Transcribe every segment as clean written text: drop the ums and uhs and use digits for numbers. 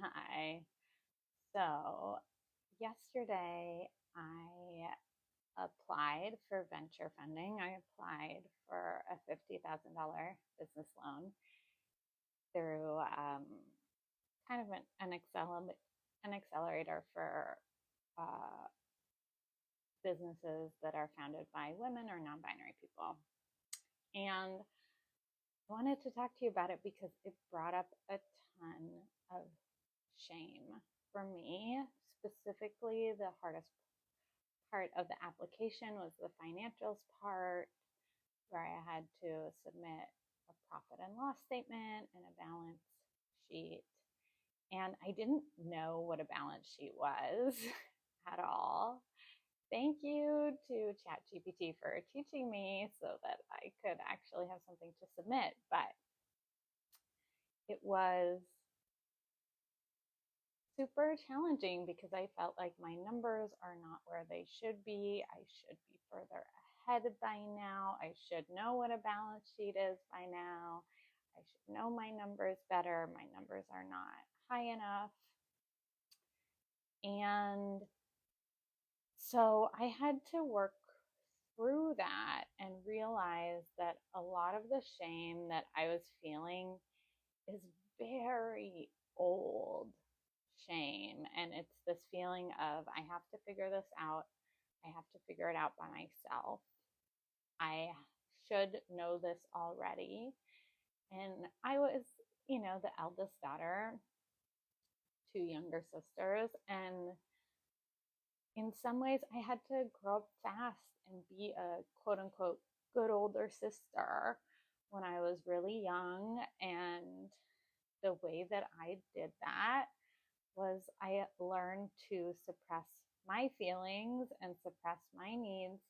Hi. So, yesterday I applied for venture funding. I applied for a $50,000 business loan through kind of an accelerator for uh, businesses that are founded by women or non binary people. And I wanted to talk to you about it because it brought up a ton of shame for me. Specifically, the hardest part of the application was the financials part, where I had to submit a profit and loss statement and a balance sheet. And I didn't know what a balance sheet was at all. Thank you to ChatGPT for teaching me so that I could actually have something to submit. But it was super challenging because I felt like my numbers are not where they should be. I should be further ahead by now. I should know what a balance sheet is by now. I should know my numbers better. My numbers are not high enough. And so I had to work through that and realize that a lot of the shame that I was feeling is very old shame. And it's this feeling of, I have to figure this out. I have to figure it out by myself. I should know this already. And I was, the eldest daughter, two younger sisters. And in some ways, I had to grow up fast and be a quote unquote good older sister when I was really young. And the way that I did that was I learned to suppress my feelings and suppress my needs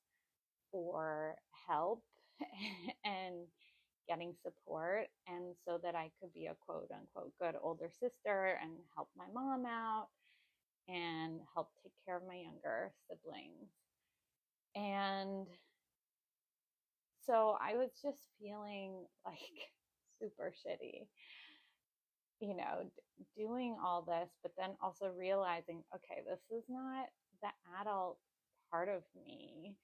for help and getting support, and so that I could be a quote unquote good older sister and help my mom out and help take care of my younger siblings. And so I was just feeling like super shitty, doing all this, but then also realizing, okay, this is not the adult part of me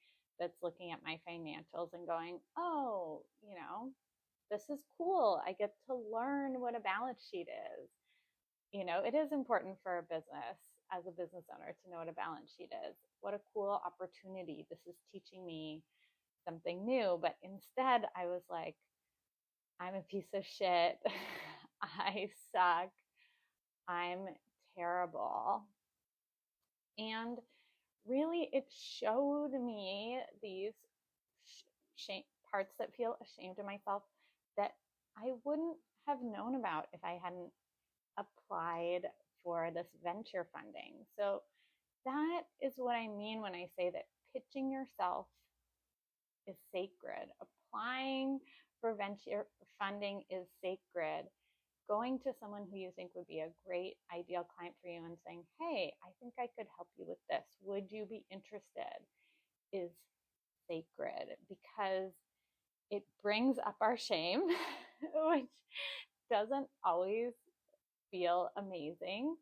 that's looking at my financials and going, oh, this is cool. I get to learn what a balance sheet is. It is important for a business as a business owner to know what a balance sheet is. What a cool opportunity. This is teaching me something new. But instead, I was like, I'm a piece of shit. I suck. I'm terrible. And really, it showed me these shame, parts that feel ashamed of myself that I wouldn't have known about if I hadn't applied for this venture funding. So that is what I mean when I say that pitching yourself is sacred. Applying for venture funding is sacred. Going to someone who you think would be a great ideal client for you and saying, hey, I think I could help you with this. Would you be interested? Is sacred because it brings up our shame, which doesn't always feel amazing,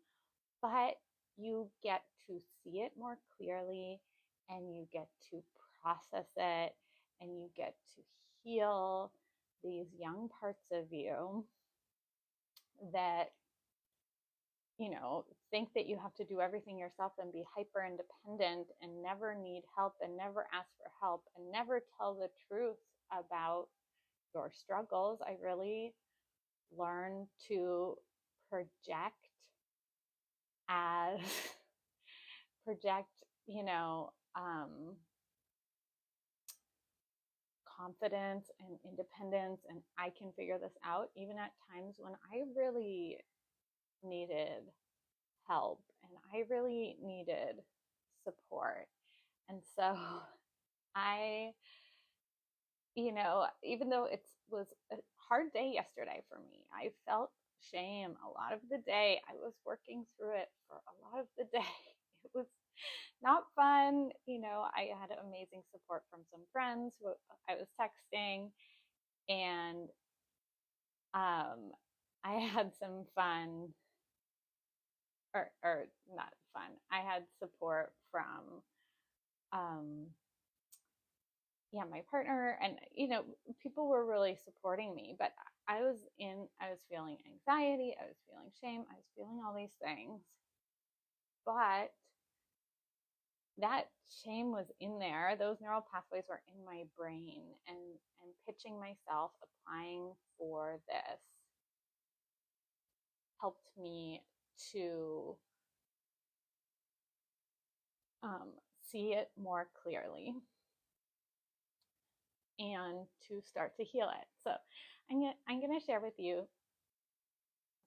but you get to see it more clearly and you get to process it and you get to heal these young parts of you that think that you have to do everything yourself and be hyper independent and never need help and never ask for help and never tell the truth about your struggles. I really learned to project as project, confidence and independence, and I can figure this out, even at times when I really needed help and I really needed support. And so I, even though it was a hard day yesterday for me, I felt shame a lot of the day. I was working through it for a lot of the day. It was not fun. I had amazing support from some friends who I was texting, and I had some fun or not fun. I had support from, um, yeah, my partner, and people were really supporting me, but I was feeling anxiety, I was feeling shame, I was feeling all these things, but that shame was in there. Those neural pathways were in my brain, and pitching myself, applying for this helped me to see it more clearly and to start to heal it. So I'm gonna share with you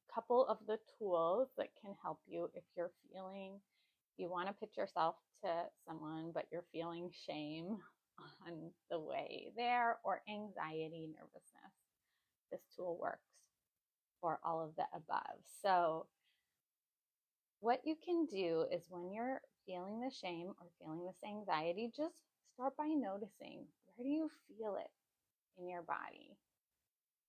a couple of the tools that can help you if you're feeling you want to pitch yourself to someone, but you're feeling shame on the way there, or anxiety, nervousness. This tool works for all of the above. So what you can do is, when you're feeling the shame or feeling this anxiety, just start by noticing, where do you feel it in your body?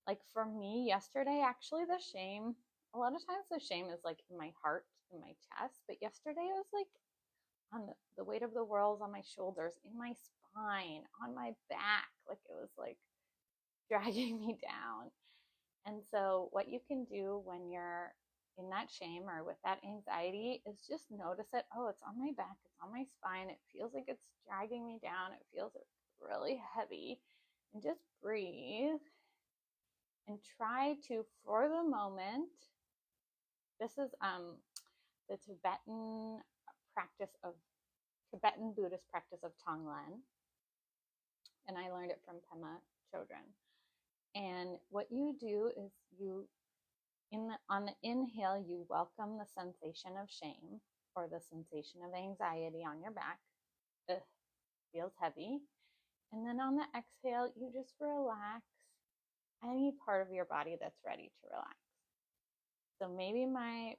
Like for me yesterday, actually, the shame, a lot of times the shame is like in my heart, in my chest, but yesterday it was like on the weight of the world on my shoulders, in my spine, on my back. Like it was like dragging me down. And so what you can do when you're in that shame or with that anxiety is just notice it. Oh, it's on my back, it's on my spine, it feels like it's dragging me down, it feels really heavy. And just breathe and try to, for the moment, this is the Tibetan Buddhist practice of Tonglen, and I learned it from Pema Chodron. And what you do is on the inhale, you welcome the sensation of shame or the sensation of anxiety on your back. Ugh, feels heavy. And then on the exhale, you just relax any part of your body that's ready to relax. So maybe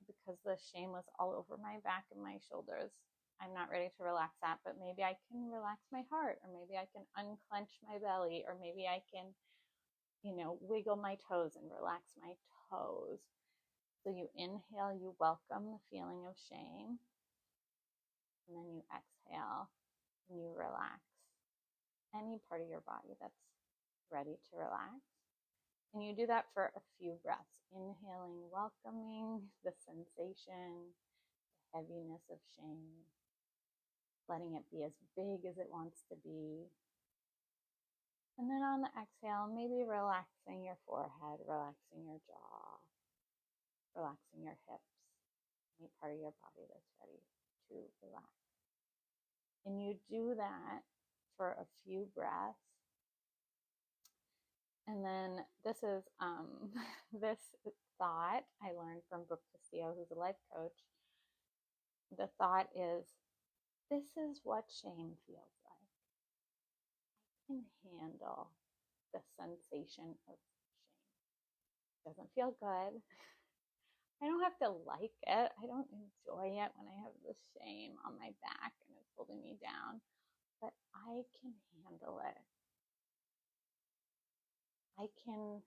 because the shame was all over my back and my shoulders, I'm not ready to relax that, but maybe I can relax my heart, or maybe I can unclench my belly, or maybe I can, wiggle my toes and relax my toes. So you inhale, you welcome the feeling of shame, and then you exhale and you relax any part of your body that's ready to relax. And you do that for a few breaths, inhaling, welcoming the sensation, the heaviness of shame, letting it be as big as it wants to be. And then on the exhale, maybe relaxing your forehead, relaxing your jaw, relaxing your hips, any part of your body that's ready to relax. And you do that for a few breaths. And then this is this thought I learned from Brooke Castillo, who's a life coach. The thought is, this is what shame feels like. I can handle the sensation of shame. It doesn't feel good. I don't have to like it. I don't enjoy it when I have the shame on my back and it's holding me down, but I can handle it. I can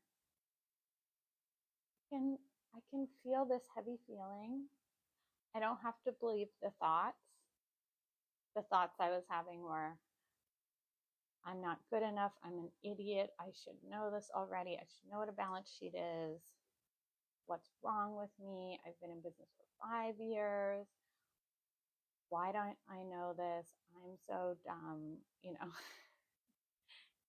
feel this heavy feeling. I don't have to believe the thoughts. The thoughts I was having were, I'm not good enough, I'm an idiot, I should know this already, I should know what a balance sheet is, what's wrong with me, I've been in business for 5 years, why don't I know this, I'm so dumb,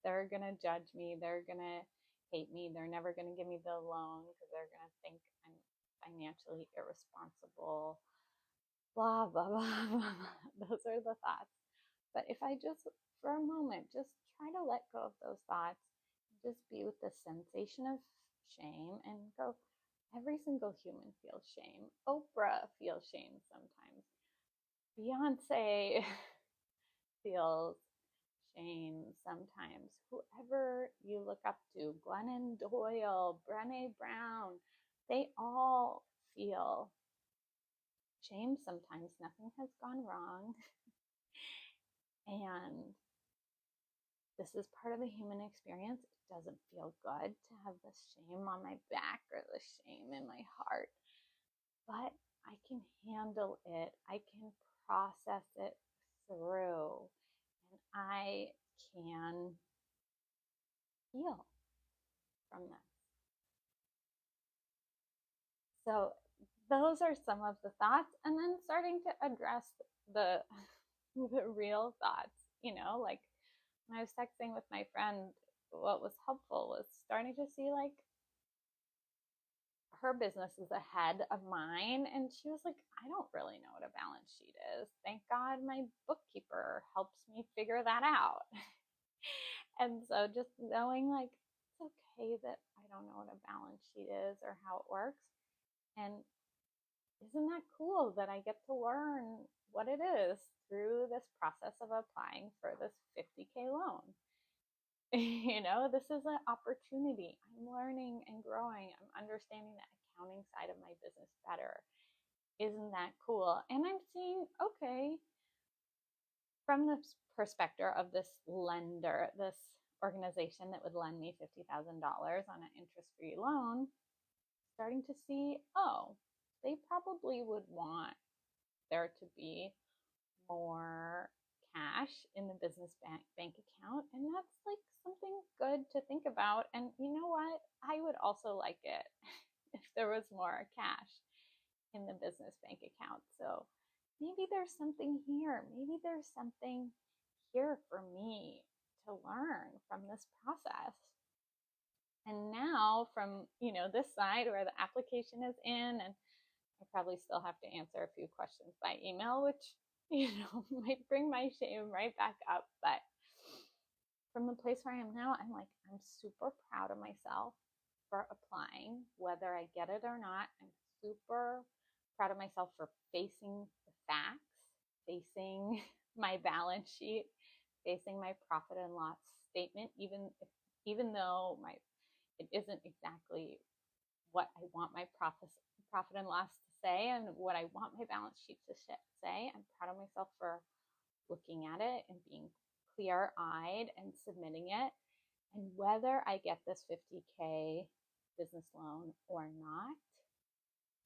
they're gonna judge me, they're gonna hate me, they're never gonna give me the loan because they're gonna think I'm financially irresponsible, blah, blah, blah, blah, blah. Those are the thoughts. But if I just, for a moment, just try to let go of those thoughts, just be with the sensation of shame and go, every single human feels shame. Oprah feels shame sometimes. Beyonce feels shame sometimes. Whoever you look up to, Glennon Doyle, Brené Brown, they all feel shame sometimes. Nothing has gone wrong. And this is part of the human experience. It doesn't feel good to have the shame on my back or the shame in my heart, but I can handle it. I can process it through, and I can heal from this. So those are some of the thoughts, and then starting to address the the real thoughts, like when I was texting with my friend, what was helpful was starting to see like her business is ahead of mine. And she was like, I don't really know what a balance sheet is. Thank God my bookkeeper helps me figure that out. And so just knowing like it's okay that I don't know what a balance sheet is or how it works. And isn't that cool that I get to learn what it is through this process of applying for this 50K loan? This is an opportunity. I'm learning and growing. I'm understanding the accounting side of my business better. Isn't that cool? And I'm seeing, okay, from the perspective of this lender, this organization that would lend me $50,000 on an interest-free loan, starting to see, oh, they probably would want there to be more cash in the business bank account. And that's like something good to think about. And you know what? I would also like it if there was more cash in the business bank account. So maybe there's something here. Maybe there's something here for me to learn from this process. And now from, this side where the application is in, and I probably still have to answer a few questions by email, which, might bring my shame right back up. But from the place where I am now, I'm like, I'm super proud of myself for applying, whether I get it or not. I'm super proud of myself for facing the facts, facing my balance sheet, facing my profit and loss statement, even though it isn't exactly what I want my profit and loss to say and what I want my balance sheet to say. I'm proud of myself for looking at it and being clear-eyed and submitting it. And whether I get this 50K business loan or not,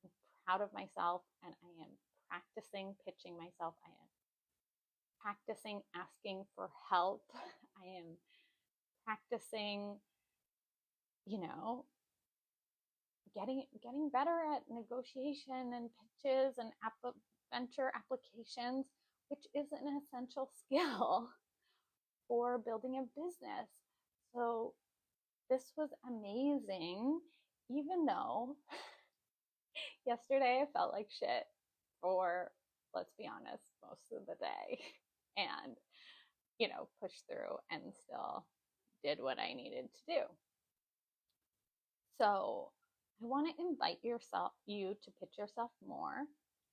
I'm proud of myself, and I am practicing pitching myself. I am practicing asking for help. I am practicing, getting better at negotiation and pitches and venture applications, which is an essential skill for building a business. So this was amazing, even though yesterday I felt like shit for, let's be honest, most of the day, and pushed through and still did what I needed to do. So I want to invite you to pitch yourself more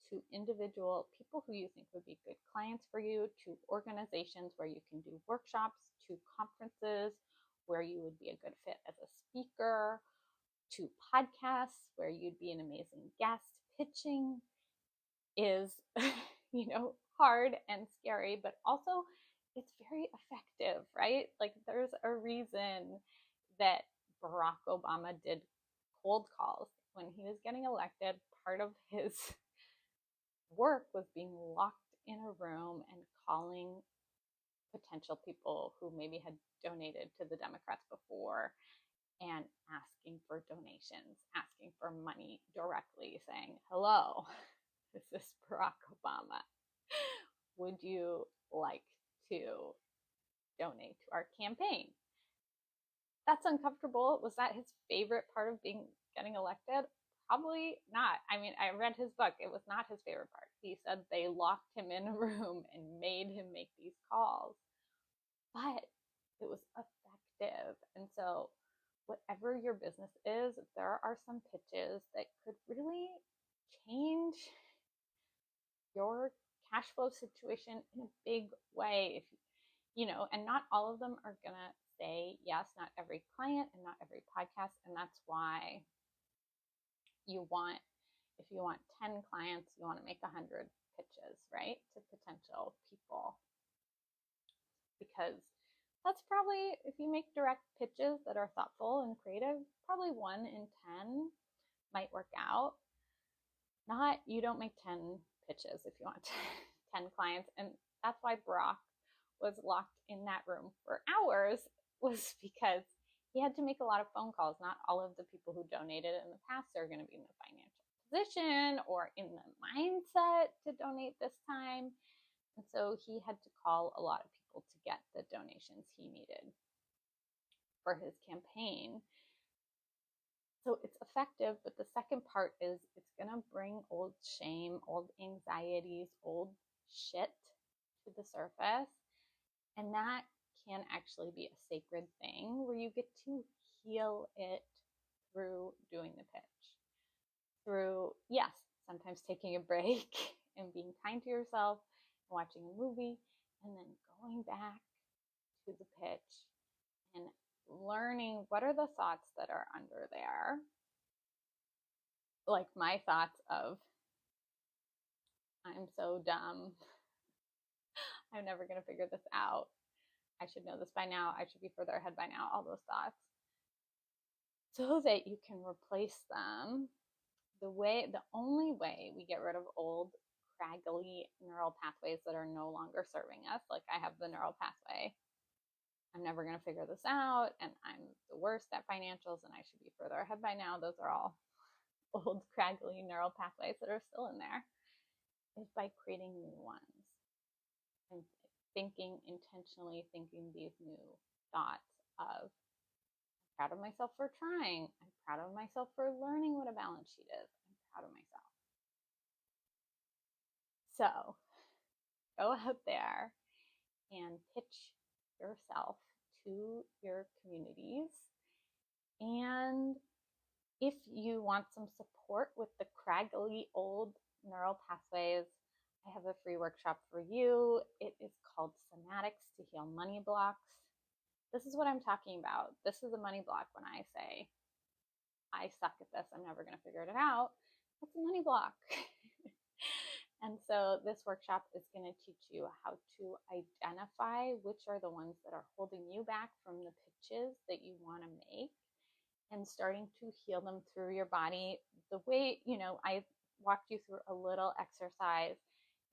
to individual people who you think would be good clients for you, to organizations where you can do workshops, to conferences where you would be a good fit as a speaker, to podcasts where you'd be an amazing guest. Pitching is, hard and scary, but also it's very effective, right? Like there's a reason that Barack Obama did cold calls when he was getting elected. Part of his work was being locked in a room and calling potential people who maybe had donated to the Democrats before and asking for donations, asking for money directly, saying, hello, this is Barack Obama. Would you like to donate to our campaign? That's uncomfortable. Was that his favorite part of getting elected? Probably not. I mean, I read his book. It was not his favorite part. He said they locked him in a room and made him make these calls, but it was effective. And so whatever your business is, there are some pitches that could really change your cash flow situation in a big way. And not all of them are going to say yes, not every client and not every podcast. And that's why if you want 10 clients, you want to make 100 pitches, right? To potential people. Because that's probably, if you make direct pitches that are thoughtful and creative, probably 1 in 10 might work out. You don't make 10 pitches if you want 10 clients. And that's why Brock was locked in that room for hours, was because he had to make a lot of phone calls. Not all of the people who donated in the past are going to be in the financial position or in the mindset to donate this time. And so he had to call a lot of people to get the donations he needed for his campaign. So it's effective, but the second part is it's going to bring old shame, old anxieties, old shit to the surface. And that can actually be a sacred thing where you get to heal it through doing the pitch. Through, yes, sometimes taking a break and being kind to yourself, watching a movie, and then going back to the pitch and learning what are the thoughts that are under there. Like my thoughts of, I'm so dumb. I'm never going to figure this out. I should know this by now. I should be further ahead by now. All those thoughts. So that you can replace them. The only way we get rid of old, craggly neural pathways that are no longer serving us, like I have the neural pathway, I'm never going to figure this out, and I'm the worst at financials, and I should be further ahead by now. Those are all old, craggly neural pathways that are still in there, is by creating new ones and intentionally thinking these new thoughts of, I'm proud of myself for trying. I'm proud of myself for learning what a balance sheet is. I'm proud of myself. So go out there and pitch yourself to your communities. And if you want some support with the craggly old neural pathways, I have a free workshop for you. It is called Somatics to Heal Money Blocks. This is what I'm talking about. This is a money block when I say, I suck at this, I'm never going to figure it out. That's a money block. And so this workshop is going to teach you how to identify which are the ones that are holding you back from the pitches that you want to make, and starting to heal them through your body. The way, I walked you through a little exercise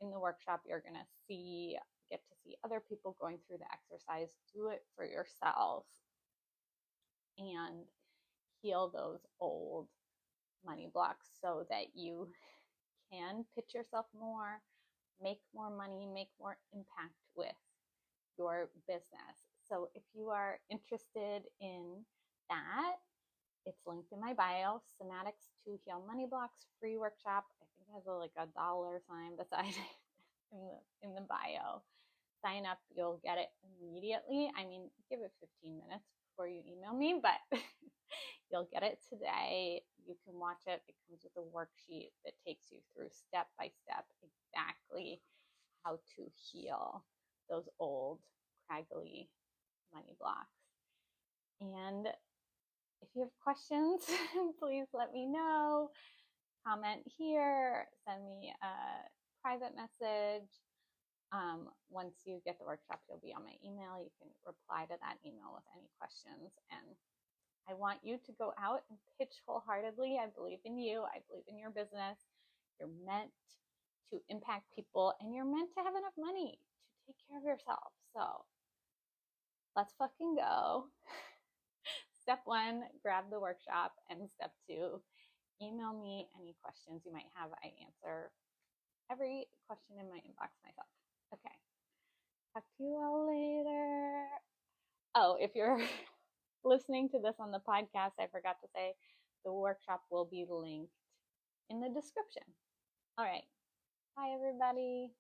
in the workshop. You're going to get to see other people going through the exercise. Do it for yourself and heal those old money blocks so that you can pitch yourself more, make more money, make more impact with your business. So if you are interested in that, it's linked in my bio. Somatics to Heal Money Blocks free workshop. I think it has a dollar sign beside it in the bio. Sign up, you'll get it immediately. I mean, give it 15 minutes before you email me, but you'll get it today. You can watch it. It comes with a worksheet that takes you through step by step exactly how to heal those old, craggly money blocks. And if you have questions, please let me know. Comment here, send me a private message. Once you get the workshop, you'll be on my email. You can reply to that email with any questions. And I want you to go out and pitch wholeheartedly. I believe in you. I believe in your business. You're meant to impact people, and you're meant to have enough money to take care of yourself. So let's fucking go. Step 1, grab the workshop. And step 2, email me any questions you might have. I answer every question in my inbox myself. Okay. Talk to you all later. Oh, if you're listening to this on the podcast, I forgot to say the workshop will be linked in the description. All right. Bye, everybody.